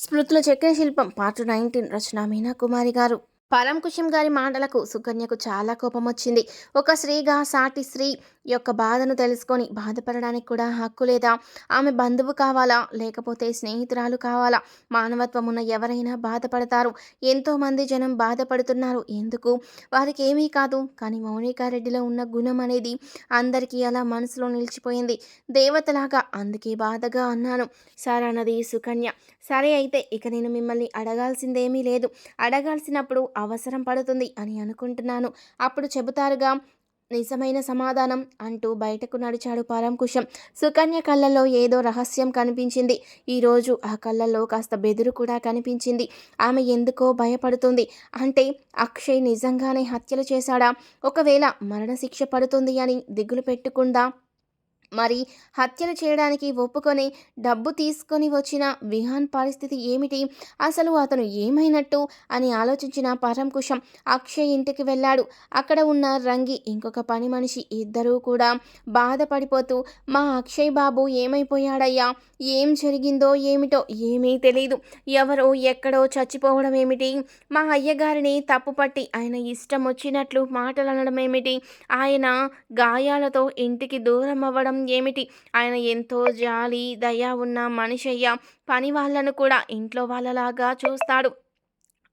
స్మృతుల చెక్కిన శిల్పం పార్ట్ 19 రచన మీనా కుమారి గారు. పరంకుశం గారి మాటలకు సుకన్యకు చాలా కోపం వచ్చింది. ఒక స్త్రీగా సాటి స్త్రీ యొక్క బాధను తెలుసుకొని బాధపడడానికి కూడా హక్కు లేదా? ఆమె బంధువు కావాలా, లేకపోతే స్నేహితురాలు కావాలా? మానవత్వం ఉన్న ఎవరైనా బాధపడతారు. ఎంతోమంది జనం బాధపడుతున్నారు. ఎందుకు? వారికి ఏమీ కాదు. కానీ మౌనికారెడ్డిలో ఉన్న గుణం అనేది అందరికీ అలా మనసులో నిలిచిపోయింది, దేవతలాగా. అందుకే బాధగా అన్నాను సార్ అన్నది సుకన్య. సరే అయితే ఇక నేను మిమ్మల్ని అడగాల్సిందేమీ లేదు. అడగాల్సినప్పుడు అవసరం పడుతుంది అని అనుకుంటున్నాను. అప్పుడు చెబుతారుగా నిజమైన సమాధానం అంటూ బయటకు నడిచాడు పరంకుశం. సుకన్య కళ్ళల్లో ఏదో రహస్యం కనిపించింది. ఈరోజు ఆ కళ్ళల్లో కాస్త బెదురు కూడా కనిపించింది. ఆమె ఎందుకో భయపడుతుంది. అంటే అక్షయ్ నిజంగానే హత్యలు చేశాడా? ఒకవేళ మరణశిక్ష పడుతుంది అని దిగులు పెట్టుకుందా? మరి హత్యలు చేయడానికి ఒప్పుకొని డబ్బు తీసుకొని వచ్చిన విహాన్ పరిస్థితి ఏమిటి? అసలు అతను ఏమైనట్టు అని ఆలోచించిన పరంకుశం అక్షయ్ ఇంటికి వెళ్ళాడు. అక్కడ ఉన్న రంగి, ఇంకొక పని మనిషి ఇద్దరూ కూడా బాధపడిపోతూ, మా అక్షయ్ బాబు ఏమైపోయాడయ్యా? ఏం జరిగిందో ఏమిటో ఏమీ తెలీదు. ఎవరో ఎక్కడో చచ్చిపోవడం ఏమిటి? మా అయ్యగారిని తప్పుపట్టి ఆయన ఇష్టం వచ్చినట్లు మాటలు అనడం ఏమిటి? ఆయన గాయాలతో ఇంటికి దూరం అవ్వడం ఏమిటి? ఆయన ఎంతో జాలి, దయ ఉన్న మనిషయ్య. పని వాళ్ళను కూడా ఇంట్లో వాళ్ళలాగా చూస్తాడు.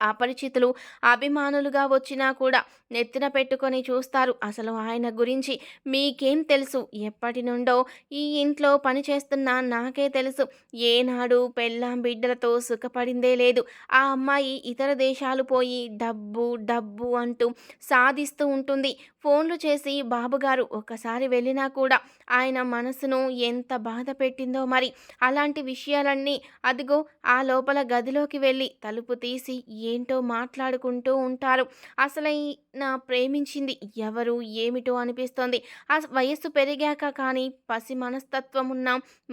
అపరిచితులు అభిమానులుగా వచ్చినా కూడా నెత్తిన పెట్టుకొని చూస్తారు. అసలు ఆయన గురించి మీకేం తెలుసు? ఎప్పటి నుండో ఈ ఇంట్లో పని చేస్తున్నా నాకే తెలుసు. ఏనాడు పెళ్ళాం బిడ్డలతో సుఖపడిందే లేదు. ఆ అమ్మాయి ఇతర దేశాలు పోయి డబ్బు డబ్బు అంటూ సాధిస్తూ ఉంటుంది. ఫోన్లు చేసి బాబుగారు ఒక్కసారి వెళ్ళినా కూడా ఆయన మనసును ఎంత బాధ పెట్టిందో మరి. అలాంటి విషయాలన్నీ అదిగో ఆ లోపల గదిలోకి వెళ్ళి తలుపు తీసి ఏంటో మాట్లాడుకుంటూ ఉంటారు. అసలైన ప్రేమించింది ఎవరు, ఏమిటో అనిపిస్తోంది. ఆ వయస్సు పెరిగాక కానీ పసి మనస్తత్వం ఉన్న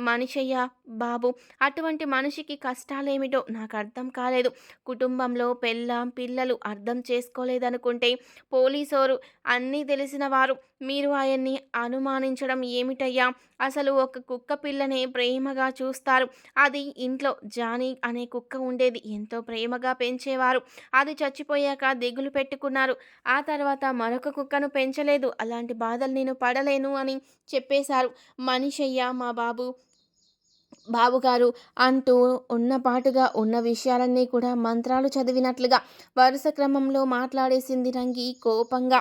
మనిషయ్య బాబు. అటువంటి మనిషికి కష్టాలేమిటో నాకు అర్థం కాలేదు. కుటుంబంలో పెళ్ళాం పిల్లలు అర్థం చేసుకోలేదనుకుంటే పోలీసోరు అన్నీ తెలిసిన వారు మీరు ఆయన్ని అనుమానించడం ఏమిటయ్యా? అసలు ఒక కుక్క పిల్లనే ప్రేమగా చూస్తారు. అది ఇంట్లో జానీ అనే కుక్క ఉండేది. ఎంతో ప్రేమగా పెంచేవారు. అది చచ్చిపోయాక దిగులు పెట్టుకున్నారు. ఆ తర్వాత మరొక కుక్కను పెంచలేదు. అలాంటి బాధలు నేను పడలేను అని చెప్పేశారు. మనిషయ్య మా బాబుగారు అంటూ ఉన్నపాటుగా ఉన్న విషయాలన్నీ కూడా మంత్రాలు చదివినట్లుగా వరుస క్రమంలో మాట్లాడేసింది రంగి కోపంగా.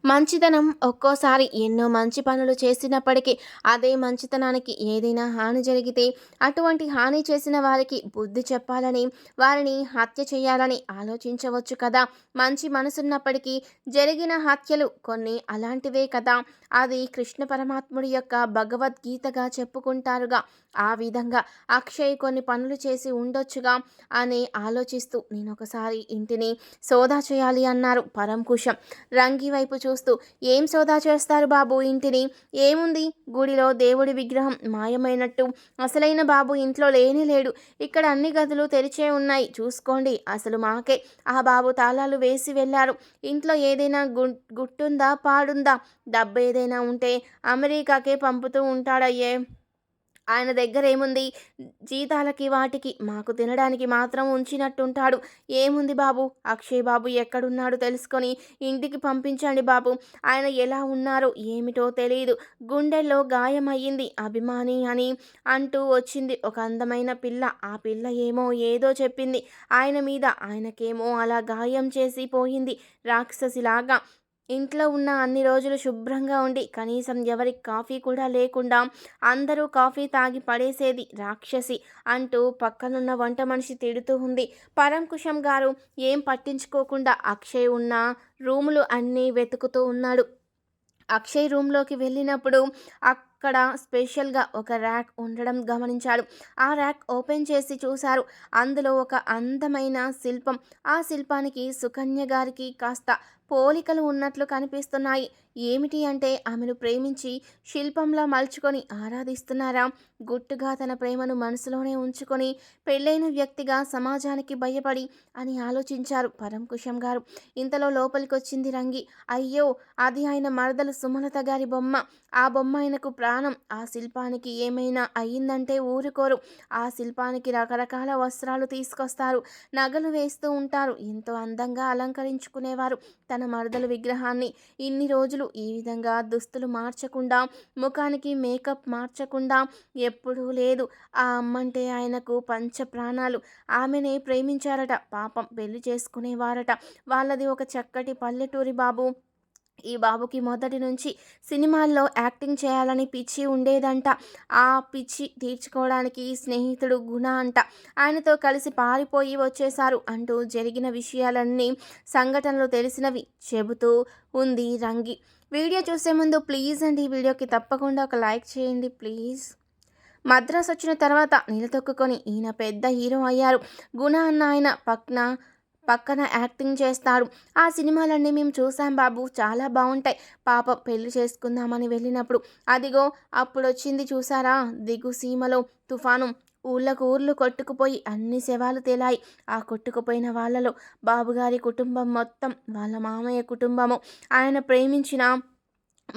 మంచితనం ఒక్కోసారి ఎన్నో మంచి పనులు చేసినప్పటికీ అదే మంచితనానికి ఏదైనా హాని జరిగితే అటువంటి హాని చేసిన వారికి బుద్ధి చెప్పాలని, వారిని హత్య చేయాలని ఆలోచించవచ్చు కదా. మంచి మనసున్నప్పటికీ జరిగిన హత్యలు కొన్ని అలాంటివే కదా. అది కృష్ణ పరమాత్ముడి యొక్క భగవద్గీతగా చెప్పుకుంటారుగా. ఆ విధంగా అక్షయ్ కొన్ని పనులు చేసి ఉండొచ్చుగా అని ఆలోచిస్తూ నేను ఒకసారి ఇంటిని సోదా చేయాలి అన్నారు పరంకుశం రంగి వైపు చూస్తూ. ఏం సోదా చేస్తారు బాబు ఇంటిని? ఏముంది, గుడిలో దేవుడి విగ్రహం మాయమైనట్టు అసలైన బాబు ఇంట్లో లేనే లేడు. ఇక్కడ అన్ని గదులు తెరిచే ఉన్నాయి, చూసుకోండి. అసలు మాకే ఆ బాబు తాళాలు వేసి వెళ్ళారు. ఇంట్లో ఏదైనా గుట్టుందా పాడుందా? డబ్బు ఏదైనా ఉంటే అమెరికాకే పంపుతూ ఉంటాడయ్యే. ఆయన దగ్గర ఏముంది? జీతాలకి వాటికి మాకు తినడానికి మాత్రం ఉంచినట్టుంటాడు. ఏముంది బాబు? అక్షయ్ బాబు ఎక్కడున్నాడు తెలుసుకొని ఇంటికి పంపించండి బాబు. ఆయన ఎలా ఉన్నారో ఏమిటో తెలియదు. గుండెల్లో గాయమయ్యింది. అభిమాని అని అంటూ వచ్చింది ఒక అందమైన పిల్ల. ఆ పిల్ల ఏమో ఏదో చెప్పింది ఆయన మీద. ఆయనకేమో అలా గాయం చేసి పోయింది రాక్షసిలాగా. ఇంట్లో ఉన్న అన్ని రోజులు శుభ్రంగా ఉండి కనీసం ఎవరికి కాఫీ కూడా లేకుండా అందరూ కాఫీ తాగి పడేసేది రాక్షసి అంటూ పక్కనున్న వంట మనిషి తిడుతూ ఉంది. పరంకుశం గారు ఏం పట్టించుకోకుండా అక్షయ్ ఉన్న రూములు అన్నీ వెతుకుతూ ఉన్నాడు. అక్షయ్ రూమ్లోకి వెళ్ళినప్పుడు అక్కడ స్పెషల్గా ఒక ర్యాక్ ఉండడం గమనించాడు. ఆ ర్యాక్ ఓపెన్ చేసి చూశారు. అందులో ఒక అందమైన శిల్పం. ఆ శిల్పానికి సుకన్య గారికి కాస్త పోలికలు ఉన్నట్లు కనిపిస్తున్నాయి. ఏమిటి అంటే ఆమెను ప్రేమించి శిల్పంలా మలుచుకొని ఆరాధిస్తున్నారా? గుట్టుగా తన ప్రేమను మనసులోనే ఉంచుకొని పెళ్ళైన వ్యక్తిగా సమాజానికి భయపడి అని ఆలోచించారు పరంకుశం గారు. ఇంతలో లోపలికొచ్చింది రంగి. అయ్యో! అది ఆయన మరదలు సుమలత గారి బొమ్మ. ఆ బొమ్మ ఆయనకు ప్రాణం. ఆ శిల్పానికి ఏమైనా అయ్యిందంటే ఊరుకోరు. ఆ శిల్పానికి రకరకాల వస్త్రాలు తీసుకొస్తారు, నగలు వేస్తూ ఉంటారు. ఎంతో అందంగా అలంకరించుకునేవారు తన మరదలు విగ్రహాన్ని. ఇన్ని రోజులు ఈ విధంగా దుస్తులు మార్చకుండా, ముఖానికి మేకప్ మార్చకుండా ఎప్పుడూ లేదు. ఆ అమ్మంటే ఆయనకు పంచ ప్రాణాలు. ఆమెనే ప్రేమించారట. పాపం పెళ్లి చేసుకునేవారట. వాళ్ళది ఒక చక్కటి పల్లెటూరి బాబు. ఈ బాబుకి మొదటి నుంచి సినిమాల్లో యాక్టింగ్ చేయాలని పిచ్చి ఉండేదంట. ఆ పిచ్చి తీర్చుకోవడానికి స్నేహితుడు గుణ అంట ఆయనతో కలిసి పారిపోయి వచ్చేశారు అంటూ జరిగిన విషయాలన్నీ, సంఘటనలు తెలిసినవి చెబుతూ ఉంది రంగి. వీడియో చూసే ముందు ప్లీజ్ అండి ఈ వీడియోకి తప్పకుండా ఒక లైక్ చేయండి ప్లీజ్. మద్రాసు వచ్చిన తర్వాత నిలదొక్కుని ఈయన పెద్ద హీరో అయ్యారు. గుణ అన్న ఆయన పక్కన యాక్టింగ్ చేస్తాడు. ఆ సినిమాలన్నీ మేము చూసాం బాబు, చాలా బాగుంటాయి. పాపం పెళ్లి చేసుకుందామని వెళ్ళినప్పుడు అదిగో అప్పుడొచ్చింది చూసారా దిగుసీమలో తుఫాను. ఊళ్ళకు ఊర్లు కొట్టుకుపోయి అన్ని శవాలు తేలాయి. ఆ కొట్టుకుపోయిన వాళ్ళలో బాబుగారి కుటుంబం మొత్తం, వాళ్ళ మామయ్య కుటుంబము, ఆయన ప్రేమించిన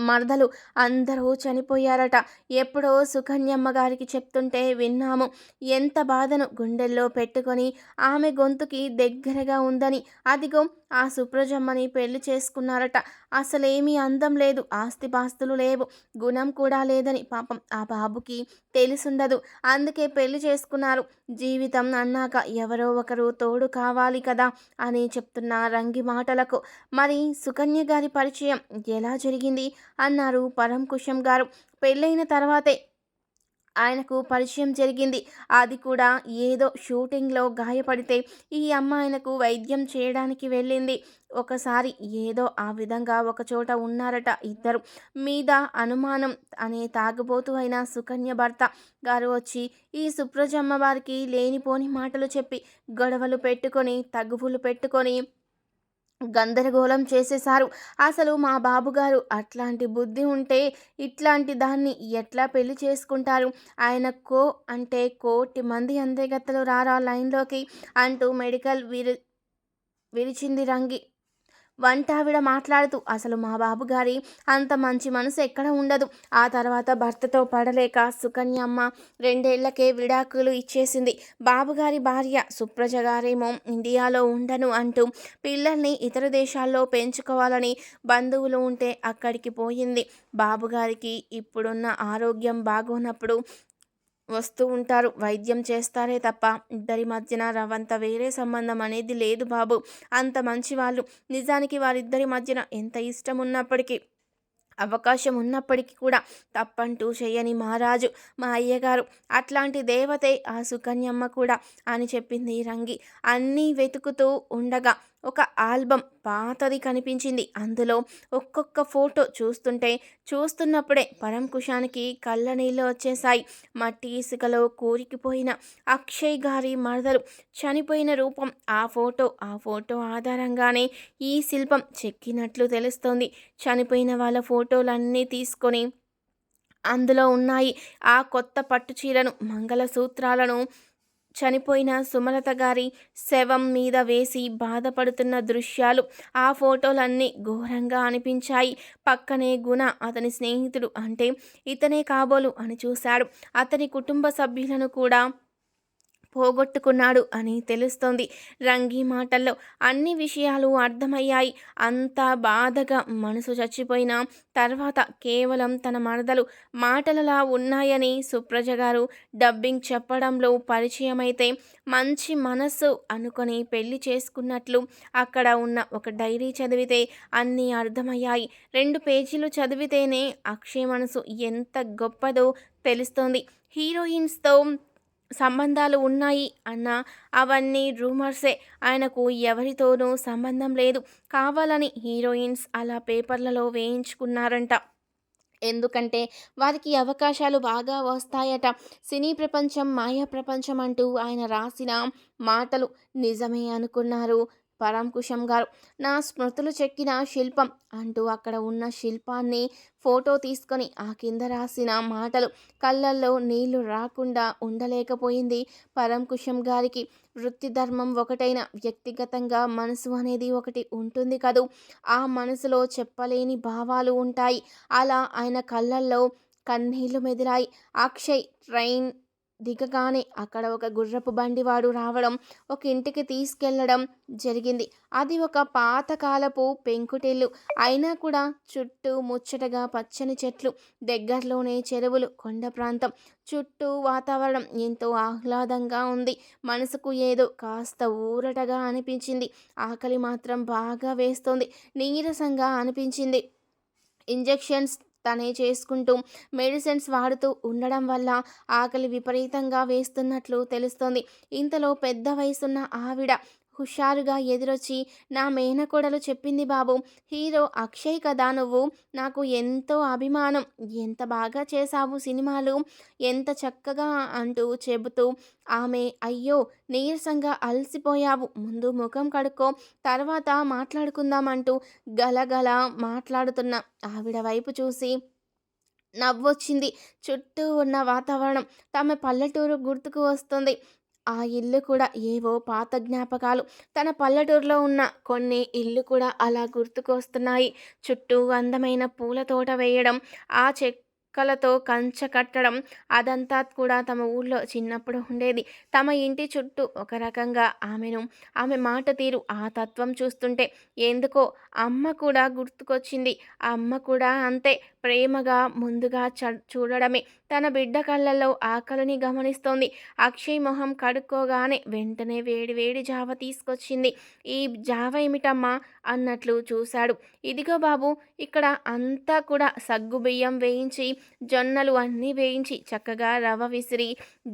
మరదలు అందరూ చనిపోయారట. ఎప్పుడో సుకన్యమ్మ గారికి చెప్తుంటే విన్నాము. ఎంత బాధను గుండెల్లో పెట్టుకొని ఆమె గొంతుకి దగ్గరగా ఉందని. అదిగో ఆ సుప్రజమ్మని పెళ్లి చేసుకున్నారట. అసలేమీ అందం లేదు, ఆస్తిపాస్తులు లేవు, గుణం కూడా లేదని పాపం ఆ బాబుకి తెలిసుండదు. అందుకే పెళ్లి చేసుకున్నారు. జీవితం అన్నాక ఎవరో ఒకరు తోడు కావాలి కదా అని చెప్తున్న రంగి మాటలకు మరి సుకన్య గారి పరిచయం ఎలా జరిగింది అన్నారు పరంకుశం గారు. పెళ్ళైన తర్వాతే ఆయనకు పరిచయం జరిగింది. అది కూడా ఏదో షూటింగ్లో గాయపడితే ఈ అమ్మ ఆయనకు వైద్యం చేయడానికి వెళ్ళింది. ఒకసారి ఏదో ఆ విధంగా ఒకచోట ఉన్నారట ఇద్దరు. మీద అనుమానం అనే తాగుబోతు అయిన సుకన్య భర్త గారు వచ్చి ఈ సుప్రజమ్మ వారికి లేనిపోని మాటలు చెప్పి గొడవలు పెట్టుకొని తగువులు పెట్టుకొని గందరగోళం చేసేశారు. అసలు మా బాబుగారు అట్లాంటి బుద్ధి ఉంటే ఇట్లాంటి దాన్ని ఎట్లా పెళ్లి చేసుకుంటారు? ఆయన అంటే కోటి మంది అందగత్తెలు రారా లైన్లోకి అంటూ మెడికల్ విరిచింది రంగి. వంటావిడ మాట్లాడుతూ అసలు మా బాబుగారి అంత మంచి మనసు ఎక్కడ ఉండదు. ఆ తర్వాత భర్తతో పడలేక సుకన్య అమ్మ 2 ఏళ్లకే విడాకులు ఇచ్చేసింది. బాబుగారి భార్య సుప్రజ గారేమో ఇండియాలో ఉండను అంటూ పిల్లల్ని ఇతర దేశాల్లో పెంచుకోవాలని బంధువులు ఉంటే అక్కడికి పోయింది. బాబుగారికి ఇప్పుడున్న ఆరోగ్యం బాగోనప్పుడు వస్తూ ఉంటారు, వైద్యం చేస్తారే తప్ప ఇద్దరి మధ్యన రవంత వేరే సంబంధం అనేది లేదు బాబు. అంత మంచి వాళ్ళు. నిజానికి వారిద్దరి మధ్యన ఎంత ఇష్టం ఉన్నప్పటికీ, అవకాశం ఉన్నప్పటికీ కూడా తప్పంటూ చేయని మహారాజు మా అయ్యగారు. అట్లాంటి దేవతే ఆ సుకన్యమ్మ కూడా అని చెప్పింది రంగి. అన్నీ వెతుకుతూ ఉండగా ఒక ఆల్బమ్ పాతది కనిపించింది. అందులో ఒక్కొక్క ఫోటో చూస్తున్నప్పుడే పరంకుశానికి కళ్ళ నీళ్ళు వచ్చేశాయి. మట్టి ఇసుకలో కూరికిపోయిన అక్షయ్ గారి మరదలు చనిపోయిన రూపం ఆ ఫోటో ఆధారంగానే ఈ శిల్పం చెక్కినట్లు తెలుస్తోంది. చనిపోయిన వాళ్ళ ఫోటోలన్నీ తీసుకొని అందులో ఉన్నాయి. ఆ కొత్త పట్టు చీరను, మంగళసూత్రాలను చనిపోయిన సుమలత గారి శవం మీద వేసి బాధపడుతున్న దృశ్యాలు. ఆ ఫోటోలన్నీ ఘోరంగా అనిపించాయి. పక్కనే గుణ అతని స్నేహితుడు అంటే ఇతనే కాబోలు అని చూశాడు. అతని కుటుంబ సభ్యులను కూడా పోగొట్టుకున్నాడు అని తెలుస్తోంది. రంగి మాటల్లో అన్ని విషయాలు అర్థమయ్యాయి. అంత బాధగా మనసు చచ్చిపోయిన తర్వాత కేవలం తన మరదలు మాటలలా ఉన్నాయని సుప్రజ గారు డబ్బింగ్ చెప్పడంలో పరిచయమైతే మంచి మనస్సు అనుకొని పెళ్లి చేసుకున్నట్లు అక్కడ ఉన్న ఒక డైరీ చదివితే అన్నీ అర్థమయ్యాయి. 2 పేజీలు చదివితేనే అక్షయ్ మనసు ఎంత గొప్పదో తెలుస్తోంది. హీరోయిన్స్తో సంబంధాలు ఉన్నాయి అన్న అవన్నీ రూమర్సే. ఆయనకు ఎవరితోనూ సంబంధం లేదు. కావాలని హీరోయిన్స్ అలా పేపర్లలో వేయించుకున్నారంట. ఎందుకంటే వారికి అవకాశాలు బాగా వస్తాయట. సినీ ప్రపంచం మాయా ప్రపంచం అంటూ ఆయన రాసిన మాటలు నిజమే అనుకున్నారు పరంకుశం గారు. నా స్మృతులు చెక్కిన శిల్పం అంటూ అక్కడ ఉన్న శిల్పాన్ని ఫోటో తీసుకొని ఆ కింద రాసిన మాటలు కళ్ళల్లో నీళ్లు రాకుండా ఉండలేకపోయింది పరంకుశం గారికి. వృత్తి ధర్మం ఒకటైన వ్యక్తిగతంగా మనసు అనేది ఒకటి ఉంటుంది కదూ. ఆ మనసులో చెప్పలేని భావాలు ఉంటాయి. అలా ఆయన కళ్ళల్లో కన్నీళ్లు మెదిలాయి. అక్షయ్ ట్రైన్ దిగగానే అక్కడ ఒక గుర్రపు బండివాడు రావడం, ఒక ఇంటికి తీసుకెళ్లడం జరిగింది. అది ఒక పాతకాలపు పెంకుటిల్లు అయినా కూడా చుట్టూ ముచ్చటగా పచ్చని చెట్లు, దగ్గరలోనే చెరువులు, కొండ ప్రాంతం. చుట్టూ వాతావరణం ఎంతో ఆహ్లాదంగా ఉంది. మనసుకు ఏదో కాస్త ఊరటగా అనిపించింది. ఆకలి మాత్రం బాగా వేస్తోంది. నీరసంగా అనిపించింది. ఇంజెక్షన్స్ తనే చేసుకుంటూ మెడిసిన్స్ వాడుతూ ఉండడం వల్ల ఆకలి విపరీతంగా వేస్తున్నట్లు తెలుస్తోంది. ఇంతలో పెద్ద వయసున్న ఆవిడ హుషారుగా ఎదురొచ్చి, నా మేనకోడలు చెప్పింది బాబు, హీరో అక్షయ్ కదా నువ్వు, నాకు ఎంతో అభిమానం, ఎంత బాగా చేశావు సినిమాలు, ఎంత చక్కగా అంటూ చెబుతూ ఆమె అయ్యో నీరసంగా అలసిపోయావు, ముందు ముఖం కడుక్కో, తర్వాత మాట్లాడుకుందాం అంటూ గలగల మాట్లాడుతున్న ఆవిడ వైపు చూసి నవ్వొచ్చింది. చుట్టూ ఉన్న వాతావరణం తమ పల్లెటూరు గుర్తుకు వస్తుంది. ఆ ఇల్లు కూడా ఏవో పాత జ్ఞాపకాలు. తన పల్లెటూరులో ఉన్న కొన్ని ఇల్లు కూడా అలా గుర్తుకొస్తున్నాయి. చుట్టూ అందమైన పూల తోట వేయడం, ఆ చెక్కలతో కంచె కట్టడం, అదంతా కూడా తమ ఊళ్ళో చిన్నప్పుడు ఉండేది. తమ ఇంటి చుట్టూ ఒక రకంగా ఆమె మాట తీరు, ఆ తత్వం చూస్తుంటే ఎందుకో అమ్మ కూడా గుర్తుకొచ్చింది. ఆ అమ్మ కూడా అంతే ప్రేమగా ముందుగా చూడడమే. తన బిడ్డ కళ్ళల్లో ఆకలిని గమనిస్తోంది. అక్షయ్ మొహం కడుక్కోగానే వెంటనే వేడి వేడి జావ తీసుకొచ్చింది. ఈ జావ ఏమిటమ్మా అన్నట్లు చూశాడు. ఇదిగో బాబు, ఇక్కడ అంతా కూడా సగ్గు బియ్యం వేయించి, జొన్నలు అన్నీ వేయించి చక్కగా రవ్వ విసిరి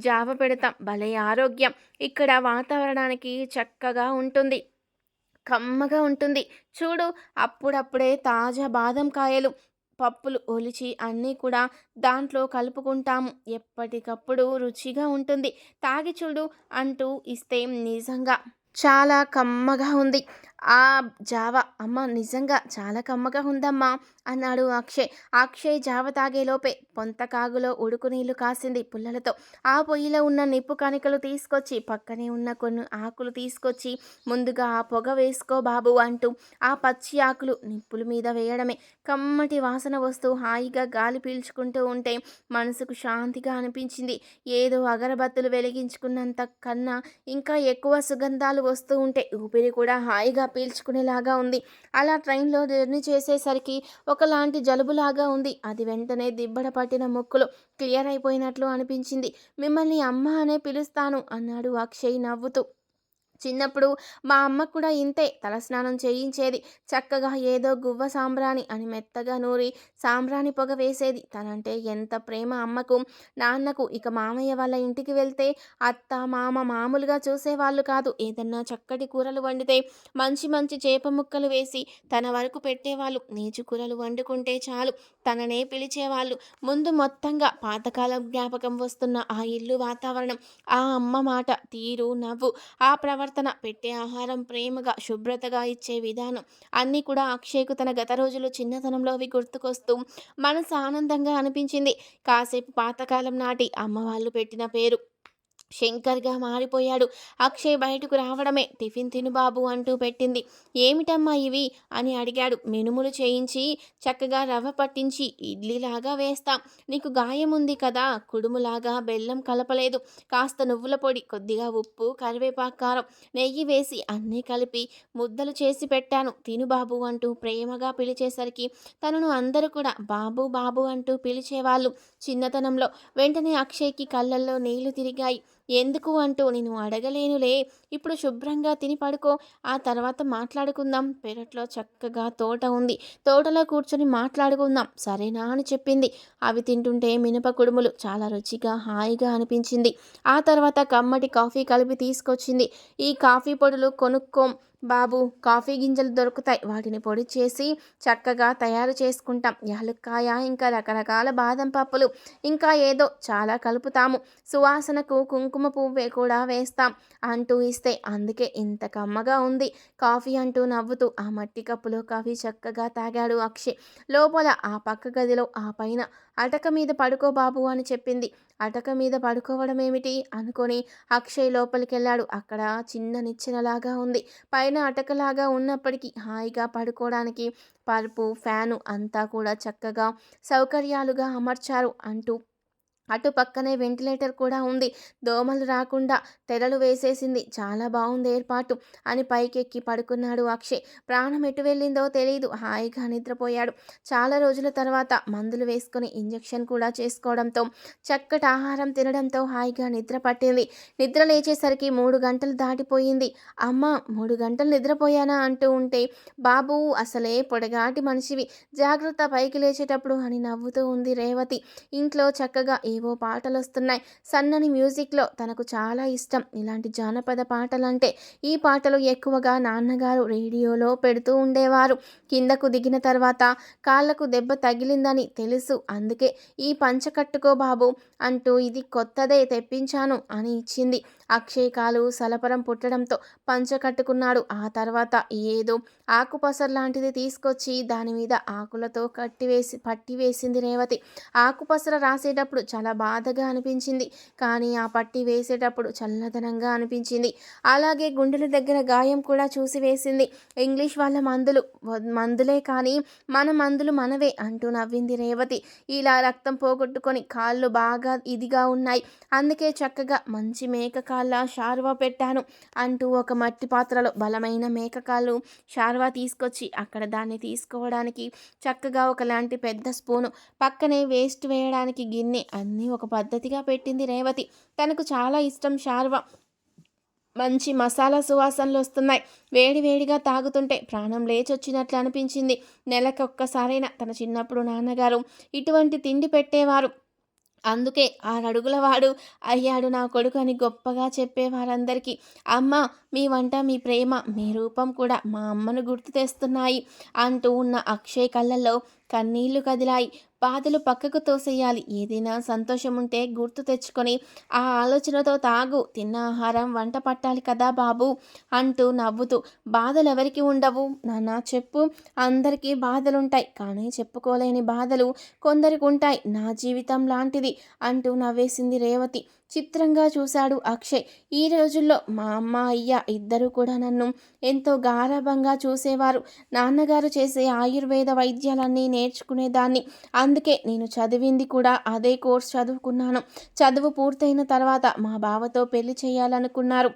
జావ పెడతాం. భలే ఆరోగ్యం. ఇక్కడ వాతావరణానికి చక్కగా ఉంటుంది, కమ్మగా ఉంటుంది. చూడు, అప్పుడప్పుడే తాజా బాదం కాయలు, పప్పులు ఒలిచి అన్నీ కూడా దాంట్లో కలుపుకుంటాము. ఎప్పటికప్పుడు రుచిగా ఉంటుంది. తాగి చూడు అంటూ ఇస్తే నిజంగా చాలా కమ్మగా ఉంది ఆ జావ. అమ్మ నిజంగా చాలా కమ్మగా ఉందమ్మా అన్నాడు అక్షయ్. అక్షయ్ జావ తాగేలోపే పొంతకాగులో ఉడుకు నీళ్లు కాసింది పుల్లలతో. ఆ పొయ్యిలో ఉన్న నిప్పు కణికలు తీసుకొచ్చి పక్కనే ఉన్న కొన్ని ఆకులు తీసుకొచ్చి, ముందుగా ఆ పొగ వేసుకో బాబు అంటూ ఆ పచ్చి ఆకులు నిప్పుల మీద వేయడమే. కమ్మటి వాసన వస్తూ హాయిగా గాలి పీల్చుకుంటూ ఉంటే మనసుకు శాంతిగా అనిపించింది. ఏదో అగరబత్తులు వెలిగించుకున్నంత కన్నా ఇంకా ఎక్కువ సుగంధాలు వస్తూ ఉంటే ఊపిరి కూడా హాయిగా పీల్చుకునేలాగా ఉంది. అలా ట్రైన్లో జర్నీ చేసేసరికి ఒకలాంటి జలుబులాగా ఉంది. అది వెంటనే దిబ్బడ పట్టిన ముక్కులో క్లియర్ అయిపోయినట్లు అనిపించింది. మిమ్మల్ని అమ్మ అనే పిలుస్తాను అన్నాడు అక్షయ్ నవ్వుతూ. చిన్నప్పుడు మా అమ్మ కూడా ఇంతే తలస్నానం చేయించేది. చక్కగా ఏదో గువ్వ సాంబ్రాణి అని మెత్తగా నూరి సాంబ్రాణి పొగ వేసేది. తనంటే ఎంత ప్రేమ అమ్మకు, నాన్నకు. ఇక మామయ్య వాళ్ళ ఇంటికి వెళ్తే అత్త మామ మామూలుగా చూసేవాళ్ళు కాదు. ఏదన్నా చక్కటి కూరలు వండితే మంచి మంచి చేప ముక్కలు వేసి తన వరకు పెట్టేవాళ్ళు. నీచు కూరలు వండుకుంటే చాలు తననే పిలిచేవాళ్ళు. ముందు మొత్తంగా పాతకాలం జ్ఞాపకం వస్తున్న ఆ ఇల్లు వాతావరణం, ఆ అమ్మ మాట తీరు, నవ్వు, ఆ ప్రవర్తన, పెట్టే ఆహారం ప్రేమగా శుభ్రతగా ఇచ్చే విధానం అన్నీ కూడా అక్షయ్కు తన గత రోజులు చిన్నతనంలోవి గుర్తుకొస్తూ మనసు ఆనందంగా అనిపించింది. కాసేపు పాతకాలం నాటి అమ్మ వాళ్ళు పెట్టిన పేరు శంకర్‌గా మారిపోయాడు. అక్షయ్ బయటకు రావడమే టిఫిన్ తిను బాబు అంటూ పెట్టింది. ఏమిటమ్మా ఇవి అని అడిగాడు. మినుములు చేయించి చక్కగా రవ్వ పట్టించి ఇడ్లీలాగా వేస్తాం. నీకు గాయం ఉంది కదా, కుడుములాగా బెల్లం కలపలేదు. కాస్త నువ్వుల పొడి, కొద్దిగా ఉప్పు, కరివేపాకు, కారం, నెయ్యి వేసి అన్నీ కలిపి ముద్దలు చేసి పెట్టాను. తిను బాబు అంటూ ప్రేమగా పిలిచేసరికి తనను అందరూ కూడా బాబు బాబు అంటూ పిలిచేవాళ్ళు చిన్నతనంలో. వెంటనే అక్షయ్‌కి కళ్ళల్లో నీళ్లు తిరిగాయి. ఎందుకు అంటూ నేను అడగలేనులే, ఇప్పుడు శుభ్రంగా తిని పడుకో, ఆ తర్వాత మాట్లాడుకుందాం. పెరట్లో చక్కగా తోట ఉంది, తోటలో కూర్చొని మాట్లాడుకుందాం సరేనా అని చెప్పింది. అవి తింటుంటే మినప కుడుములు చాలా రుచిగా హాయిగా అనిపించింది. ఆ తర్వాత కమ్మటి కాఫీ కలిపి తీసుకొచ్చింది. ఈ కాఫీ పొడులు కొనుక్కో, బాబు కాఫీ గింజలు దొరుకుతాయి, వాటిని పొడి చేసి చక్కగా తయారు చేసుకుంటాం. యాలుక్కాయ, ఇంకా రకరకాల బాదం పప్పులు, ఇంకా ఏదో చాలా కలుపుతాము. సువాసనకు కుంకుమ పువ్వే కూడా వేస్తాం అంటూ ఇస్తే, అందుకే ఇంత కమ్మగా ఉంది కాఫీ అంటూ నవ్వుతూ ఆ మట్టి కప్పులో కాఫీ చక్కగా తాగాడు అక్షయ్. లోపల ఆ పక్క గదిలో ఆ పైన అటక మీద పడుకో బాబు అని చెప్పింది. అటక మీద పడుకోవడం ఏమిటి అనుకొని అక్షయ్ లోపలికెళ్ళాడు. అక్కడ చిన్న నిచ్చెనలాగా ఉంది. పైన అటకలాగా ఉన్నప్పటికీ హాయిగా పడుకోవడానికి పరుపు, ఫ్యాను అంతా కూడా చక్కగా సౌకర్యాలుగా అమర్చారు అంటూ అటు పక్కనే వెంటిలేటర్ కూడా ఉంది. దోమలు రాకుండా తెరలు వేసేసింది. చాలా బావుంది ఏర్పాటు అని పైకెక్కి పడుకున్నాడు అక్షయ్. ప్రాణం ఎటు వెళ్ళిందో తెలీదు. హాయిగా నిద్రపోయాడు. చాలా రోజుల తర్వాత మందులు వేసుకొని ఇంజెక్షన్ కూడా చేసుకోవడంతో, చక్కటి ఆహారం తినడంతో హాయిగా నిద్ర పట్టింది. నిద్ర లేచేసరికి 3 గంటలు దాటిపోయింది. అమ్మా 3 గంటలు నిద్రపోయానా అంటూ ఉంటే, బాబూ అసలే పొడగాటి మనిషివి, జాగ్రత్త పైకి లేచేటప్పుడు అని నవ్వుతూ ఉంది రేవతి. ఇంట్లో చక్కగా ఏవో పాటలొస్తున్నాయి. సన్నని మ్యూజిక్‌లో తనకు చాలా ఇష్టం ఇలాంటి జానపద పాటలంటే. ఈ పాటలు ఎక్కువగా నాన్నగారు రేడియోలో పెడుతూ ఉండేవారు. కిందకు దిగిన తర్వాత కాళ్ళకు దెబ్బ తగిలిందని తెలుసు. అందుకే ఈ పంచ కట్టుకో బాబు అంటూ ఇది కొత్తదే తెప్పించాను అని ఇచ్చింది. అక్షయ్ కాలు సలపరం పుట్టడంతో పంచ కట్టుకున్నాడు. ఆ తర్వాత ఏదో ఆకుపసరు తీసుకొచ్చి దాని మీద ఆకులతో పట్టి వేసింది రేవతి. ఆకుపసర రాసేటప్పుడు చాలా బాధగా అనిపించింది. కానీ ఆ పట్టి వేసేటప్పుడు చల్లదనంగా అనిపించింది. అలాగే గుండెల దగ్గర గాయం కూడా చూసి వేసింది. ఇంగ్లీష్ వాళ్ళ మందులే కానీ మన మందులు మనవే అంటూ నవ్వింది రేవతి. ఇలా రక్తం పోగొట్టుకొని కాళ్ళు బాగా ఇదిగా ఉన్నాయి. అందుకే చక్కగా మంచి మేక కాళ్ళ షార్వా పెట్టాను అంటూ ఒక మట్టి పాత్రలో బలమైన మేకకాళ్ళు షార్వా తీసుకొచ్చి అక్కడ దాన్ని తీసుకోవడానికి చక్కగా ఒకలాంటి పెద్ద స్పూను, పక్కనే వేస్ట్ వేయడానికి గిన్నె అన్నీ ఒక పద్ధతిగా పెట్టింది రేవతి. తనకు చాలా ఇష్టం షార్వా. మంచి మసాలా సువాసనలు వస్తున్నాయి. వేడి వేడిగా తాగుతుంటే ప్రాణం లేచొచ్చినట్లు అనిపించింది. నెలకొక్కసారైనా తన చిన్నప్పుడు నాన్నగారు ఇటువంటి తిండి పెట్టేవారు. అందుకే 6 అడుగుల వాడు అయ్యాడు నా కొడుకు అని గొప్పగా చెప్పేవారందరికీ. అమ్మ మీ వంట, మీ ప్రేమ, మీ రూపం కూడా మా అమ్మను గుర్తు తెస్తున్నాయి అంటూ ఉన్న అక్షయ్ కళ్ళల్లో కన్నీళ్లు కదిలాయి. బాధలు పక్కకు తోసేయాలి. ఏదైనా సంతోషం ఉంటే గుర్తు తెచ్చుకొని ఆ ఆలోచనతో తాగు. తిన్న ఆహారం వంట పట్టాలి కదా బాబు అంటూ నవ్వుతూ, బాధలు ఎవరికి ఉండవు నాన్న చెప్పు. అందరికీ బాధలుంటాయి, కానీ చెప్పుకోలేని బాధలు కొందరికి ఉంటాయి. నా జీవితం లాంటిది అంటూ నవ్వేసింది రేవతి. చిత్రంగా చూశాడు అక్షయ్. ఈ రోజుల్లో మా అమ్మ, అయ్య ఇద్దరూ కూడా నన్ను ఎంతో గారాబంగా చూసేవారు. నాన్నగారు చేసే ఆయుర్వేద వైద్యాలన్నీ నేర్చుకునేదాన్ని. అందుకే నేను చదివింది కూడా అదే కోర్స్ చదువుకున్నాను. చదువు పూర్తయిన తర్వాత మా బావతో పెళ్లి చేయాలనుకున్నారు.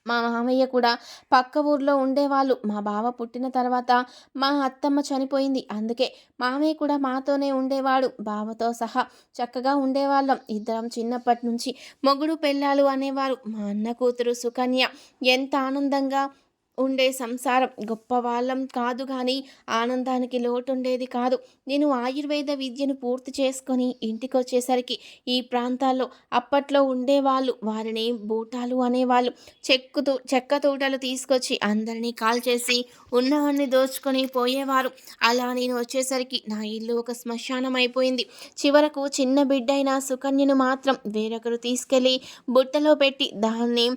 మా మామయ్య కూడా పక్క ఊర్లో ఉండేవాళ్ళు. మా బావ పుట్టిన తర్వాత మా అత్తమ్మ చనిపోయింది. అందుకే మామయ్య కూడా మాతోనే ఉండేవాడు. బావతో సహా చక్కగా ఉండేవాళ్ళం. ఇద్దరం చిన్నప్పటి నుంచి మొగుడు పెళ్ళాలు అనేవారు. మా అన్న కూతురు సుకన్య ఎంత ఆనందంగా ఉండే సంసారం. గొప్పవాళ్ళం కాదు కానీ ఆనందానికి లోటుండేది కాదు. నేను ఆయుర్వేద విద్యను పూర్తి చేసుకొని ఇంటికొచ్చేసరికి ఈ ప్రాంతాల్లో అప్పట్లో ఉండేవాళ్ళు, వారిని బూటాలు అనేవాళ్ళు. చెక్క తూటలు తీసుకొచ్చి అందరినీ కాల్చేసి ఉన్నవన్నీ దోచుకొని పోయేవారు. అలా నేను వచ్చేసరికి నా ఇల్లు ఒక శ్మశానం అయిపోయింది. చివరకు చిన్న బిడ్డైన సుకన్యను మాత్రం వేరొకరు తీసుకెళ్ళి బుట్టలో పెట్టి దాన్ని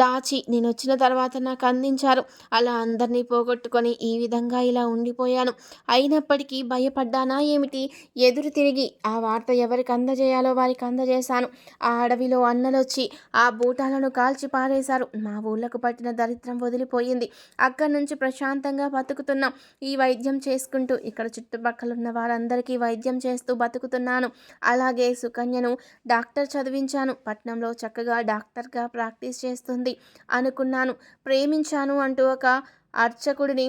దాచి నేనొచ్చిన తర్వాత నాకు అందించారు. అలా అందరినీ పోగొట్టుకొని ఈ విధంగా ఇలా ఉండిపోయాను. అయినప్పటికీ భయపడ్డానా ఏమిటి? ఎదురు తిరిగి ఆ వార్త ఎవరికి అందజేయాలో వారికి అందజేశాను. ఆ అడవిలో అన్నలొచ్చి ఆ బూటాలను కాల్చి పారేశారు. మా ఊళ్ళకు పట్టిన దరిద్రం వదిలిపోయింది. అక్కడి నుంచి ప్రశాంతంగా బతుకుతున్నాం. ఈ వైద్యం చేసుకుంటూ ఇక్కడ చుట్టుపక్కల ఉన్న వారందరికీ వైద్యం చేస్తూ బతుకుతున్నాను. అలాగే సుకన్యను డాక్టర్ చదివించాను. పట్నంలో చక్కగా డాక్టర్గా ప్రాక్టీస్ చేస్తుంది అనుకున్నాను. ప్రేమించాను అంటూ ఒక అర్చకుడిని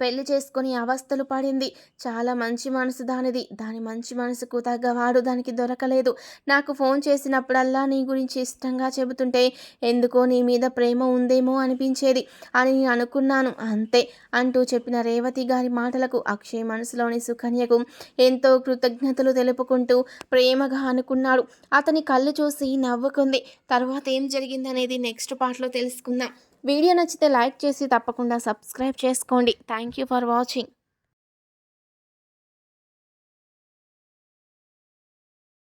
పెళ్లి చేసుకొని అవస్థలు పడింది. చాలా మంచి మనసు దానిది. దాని మంచి మనసుకు తగ్గవాడు దానికి దొరకలేదు. నాకు ఫోన్ చేసినప్పుడల్లా నీ గురించి ఇష్టంగా చెబుతుంటే ఎందుకో నీ మీద ప్రేమ ఉందేమో అనిపించేది అని నేను అనుకున్నాను అంతే అంటూ చెప్పిన రేవతి గారి మాటలకు అక్షయ్ మనసులోని సుకన్యకు ఎంతో కృతజ్ఞతలు తెలుపుకుంటూ ప్రేమగా అనుకున్నాడు. అతని కళ్ళు చూసి నవ్వుకుంది. తర్వాత ఏం జరిగిందనేది నెక్స్ట్ పార్ట్లో తెలుసుకుందాం. వీడియో నచ్చితే లైక్ చేసి తప్పకుండా సబ్స్క్రైబ్ చేసుకోండి. Thank you for watching.